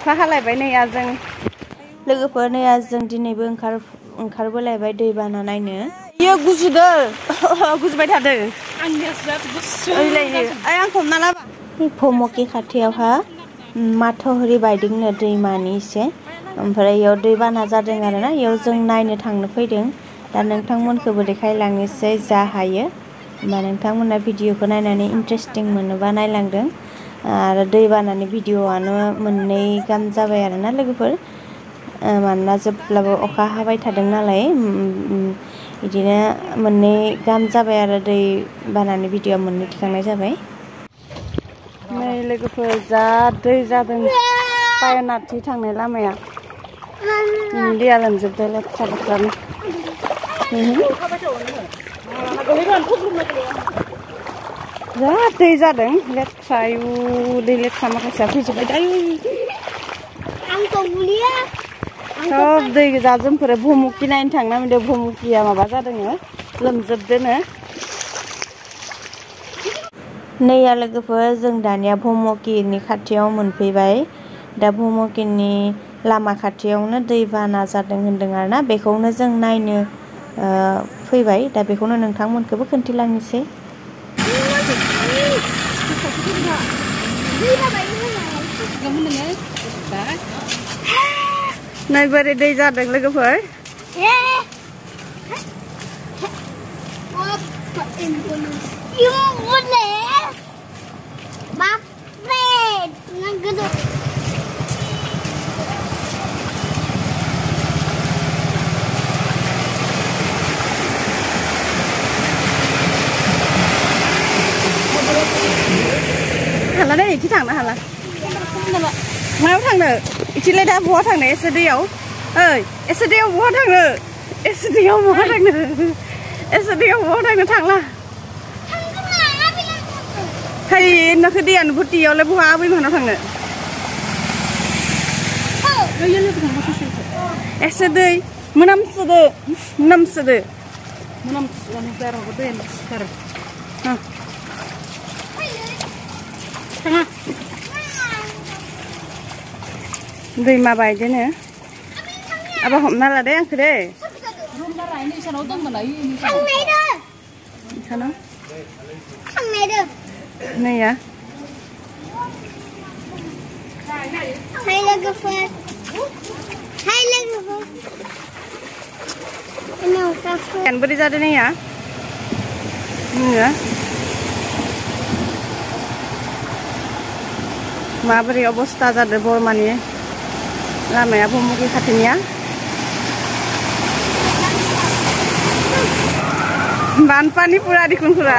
अखा हालायबाय नै जों लोगोफोर नै जों दिनैबो ओंखारबोलायबाय दैबाना नायनो इयो गुजुदो गुजुबाय थादो आं हमना लाबा भमकि खाथियावहा माथावरि बायदोंनो दैमानि एसे ओमफ्राय इयाव दैबाना जादों आरोना इयाव जों नायनो थांनो फैदों दा नोंथांमोनखौबो देखायलांनोसै जा हायो होमबा नोंथांमोना भिडिअखौ नायनानै इन्टारेस्टिं मोनोबा नायलांदों आरो दैबानानि भिडिअआनो मोननै गाहाम जाबाय आरोना लोगोफोर मानोना जेब्लाबो अखा हाबाय थादों नालाय बिदिनो मोननै गाहाम जाबाय आरो दैबानानि भिडिअ मोननै थिखांनाय जाबाय नै लोगोफोर जा दै जादों बायनाथि थांनाय लामाया दैया लोमजोबदों लेथ्रा लेथ्रानो जा दै जादों लेथ्रा दै लेथ्रा माखासेया फैजोब्बाय सब दै गोजा जोंफोर भुमुखि नायनो थांना मोनदों भुमुखिया माबा जादों लोमजोबदोंनो नैया लोगोफोर जों दानिया भुमुकिनि खाथियाव मोनफैबाय दा भुमुकिनि लामा खाथियावनो दैबाना जादों होनदों आरोना बेखौनो जों नायनो फैबाय दा बेखौनो नोंथांमोनखौबो खोन्थिलांनोसै नै बोरै दै जादों लोगोफोर हाला deh iki थांनो हाला मायाव थांनो इथिलाय दा बहा थांनो एसे दैयाव ओइ एसे दैयाव बहा थांनो एसे दैयाव बहा थांनो एसे दैयाव बहा थांनो थांला हाय नखो दैयानो भुटियावलाय बहा आबै मोनाव थांनो एसे दै मोनामसोदो दैमा बायदिनो आबा हमना ला दे आंखौ दे नैया बोरै जादों नैया माबोरै अबस्था जादों बरमानि लामाया भुमुखि खाथिनिया बानपानी पुरा दिखुन पुरा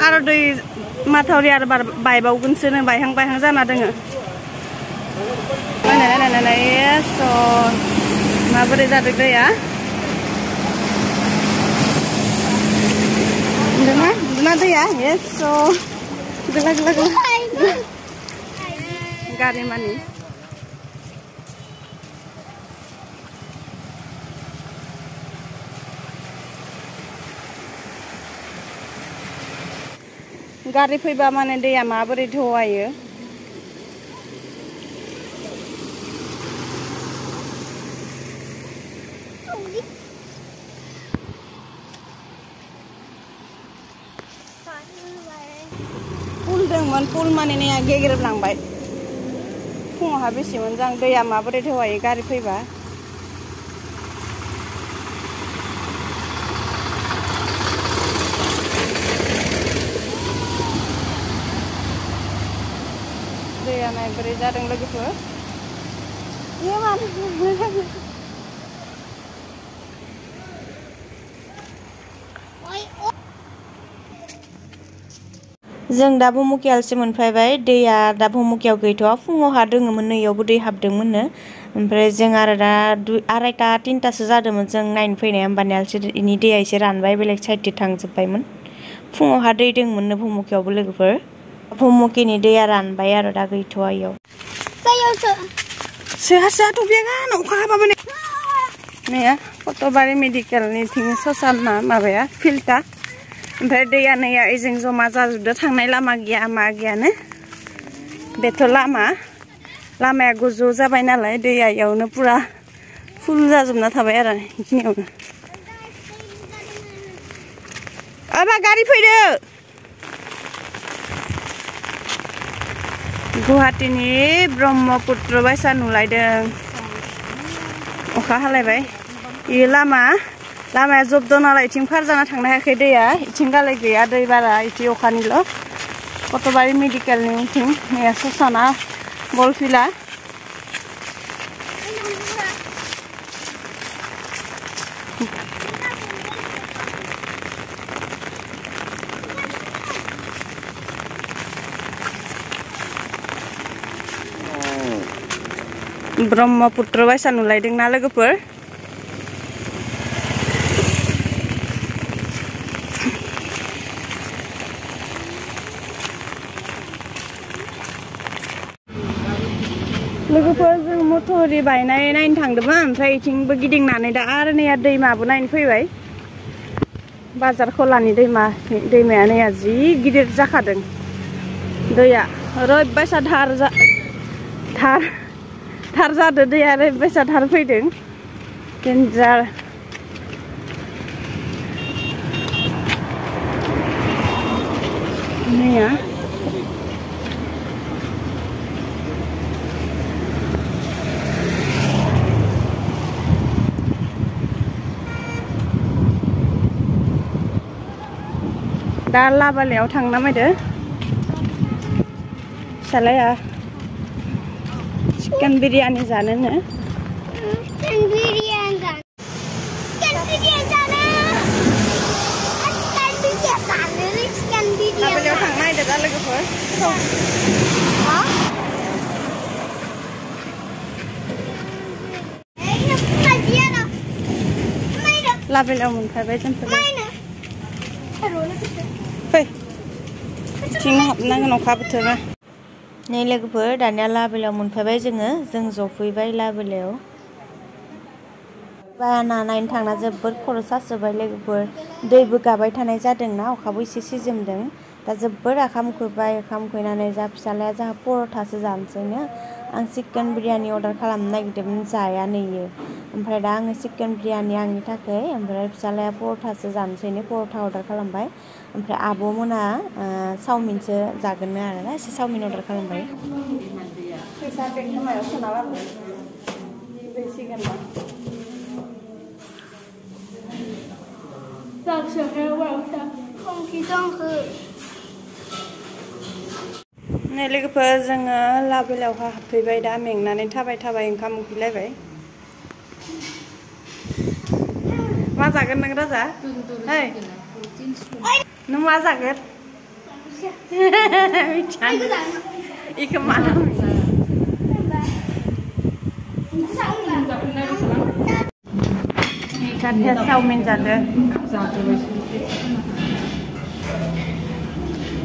आरो दै माथावरि आरो बायबावगोनसो बायहां जाना दोङो नायनाय माबोरै जादों दैया Duna दैया yes so गला गारि मानि गारि फैबा माने दैया माबोरै धवायो पुल माने नैया गेग्रेबलांबाय फुङावहा बेसे मोजां दैया माबोरै धवायो गारि फैबा दैया माबोरै जादों लोगोफोर जों दा भुमुकियावसो मोनफैबाय दैया दा भुमुकियाव गैथ'आ फुङावहा दोङोमोन नैयावबो दै हाबदोंमोननो ओमफ्राय जों आरो दा 2:30 3टासो जादोंमोन जों नायनो फैनाया होमबानियासो इनि दैया एसे रानबाय बेलेग साइडथिं थांजोबबायमोन फुङावहा दै दोंमोननो भुमुकियावबो लोगोफोर भुमुकिनि दैया रानबाय आरो दा गैथ'आ इयाव सोहा थ'बियागा अखा हाबा माने नैया कतबारि मेडिकेलनि थिं ससाना माबाया फिल्टा ओमफ्राय दैया नैया एजों जमा जाजोबदो थांनाय लामा गैया मा गैयानो बेथ' लामाया गोजौ जाबाय नालाय दैया इयावनो पुरा फुल जाजोबना थाबाय आरो इखिनियावनो आबा गारि फैदो गुवाहाटीनि ब्रह्मपुत्र बायसा नुलायदों अखा हालायबाय इ लामाया जबद नालाय इथिं फार जाना थांनो हायाखै दैया इथिं गालाय गैया दै बारा इथिं अखानिल' कतबारि मेडिकेलनि उनथिं नैया ससाना बल फिला ब्रह्मपुत्र बायसा नुलायदोंना लोगोफोर जों मथ'रि बायनाय नायनो थांदोंमोन ओमफ्राय इथिंबो गिदिंनानै दा आरो नैया दैमाबो नायनो फैबाय बाजार खोलानि दैमाया नैया जि गिदिर जाखादों दैया ओरैबायसा थार जादो दैया ओरैबायसा थार फैदों डेन्जार नैया दा लाबालायाव थांना मायदो फिसालाया चिकेन बिरियानी जानोनो लाबालायाव थांना नायदो दा लोगोफोर लाबालायाव मोनफैबाय जोंफोर फै थिं हाबनांगोन अखा बोथोरा नै लोगोफोर दानिया लाबोलायाव मोनफैबाय जों जफैबाय लाबोलायाव बाना नायनो थांना जोबोद खर' सासोबाय लोगोफोर दैबो गाबाय थानाय जादोंना अखाबो एसे सिजोमदों दा जोबोद ओंखाम उखैबाय ओंखाम उखैनानै जा फिसालाया जोंहा पर'थासो जानोसैनो आं चिकेन बिरियानी अर्डार खालामनो नागिरदोंमोन जायानो इयो ओमफ्राय दा आङो चिकेन बिरियानी आंनि थाखाय ओमफ्राय फिसालाया पर'थासो जानोसैनो पर'था अर्डार खालामबाय ओमफ्राय आब'मोना चावमिनसो जागोननो आरोना एसे चावमिन अर्डार खालामबाय फैसा बेगखौ मायाव सोना लाबो फैसिगोन नै लोगोफोर जोङो लाबोलायावहा हाबफैबाय दा मेंनानै थाबाय ओंखाम उखैलायबाय मा जागोन नों राजा ओइ नों मा जागोन इखौ मा जादो चावमिन जादो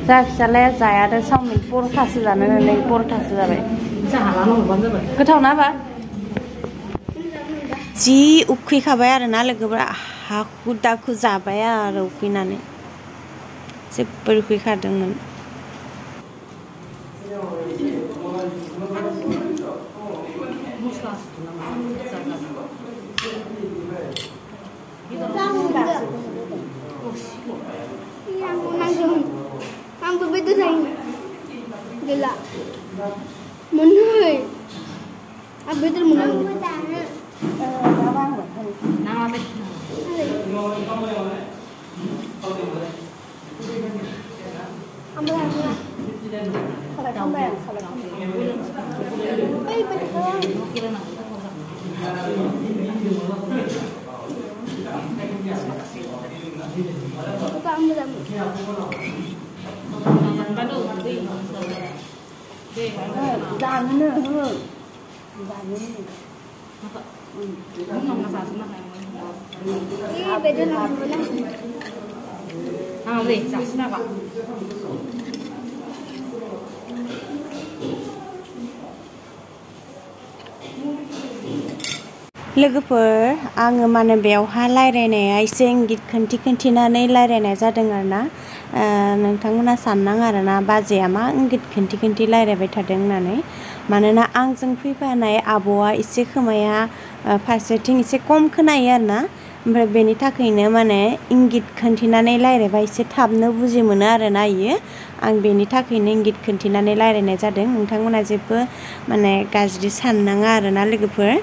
जा फिसालाया जायादो चावमिन पर'थासो जानो नै पर'थासो जाबाय गोथाव ना बा जि उखैखाबाय आरोना लोगोफोरा हाखु दाखु जाबाय आरो उखैनानै जोबोर उखैखादोंमोन आंबो बेदर जायो गैला मोननै आं बेदर मोनो लोगोफोर आङो माने बेयावहा रायज्लायनाया एसे इंगित खिन्थिनानै रायज्लायनाय जादों आरोना नोंथांमोना साननाङा आरोना बाजैया मा इंगित खिन्थि रायज्लायबाय थादों होननानै मानोना आंजों फैफानाय आब'आ एसे खोमाया फारसेथिं एसे खम खोनायो आरोना ओमफ्राय बेनि थाखायनो माने इंगित खिन्थिनानै रायज्लायबा एसे थाबनो बुजि मोनो आरोना इयो आं बेनि थाखायनो इंगित खिन्थिनानै रायज्लायनाय जादों नोंथांमोना जेबो माने गाज्रि साननाङा आरोना लोगोफोर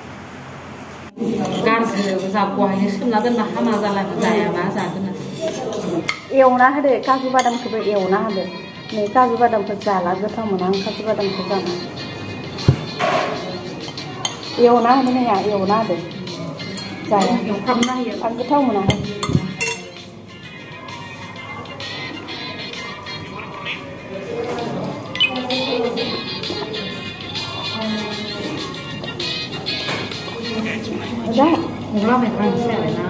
गाज्रि जाबहायनो सोमना दोनना हामा जायाबा जागोन एवना होदो काजु बादामखौबो एवना होदो नै काजु बादामखौ जाला गोथाव मोना आं काजु बादामखौ जानो एवना होनो नाङा एवना होदो जाया एवफ्रामना होयो आं गोथाव मोना दा अब्ला मैगं सेरेना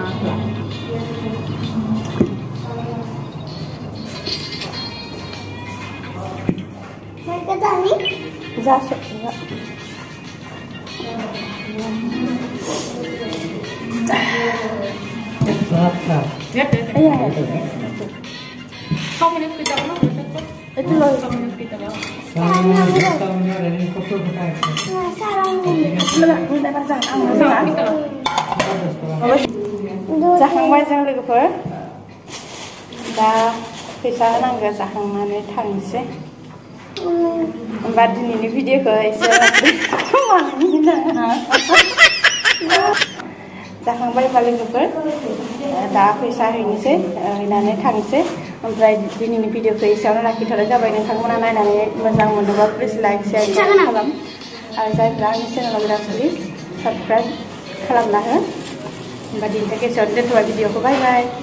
जासो itu loh जाखांबाय जों लोगोफोर दा फैसा होनांगौ जाखांनानै थांनोसै होमबा दिनैनि भिडिअखौ एसे जाखांबाय होमबा लोगोफोर दा फैसा हैनोसै हैनानै थांनोसै ओमफ्राय दिनैनि भिडिअखौ एसेयावनो लाखिथ'नाय जाबाय नोंथांमोना नायनानै मोजां मोनोबा प्लिज लाइक शेयार खालाम आरो जायफ्रा आंनि चेनेलाव बिराद प्लिज साबस्क्राइब खालामना हो होमबा दिनैनि थाखाय एसेयावनो दोनथ'बाय भिडिअखौ बाय बाय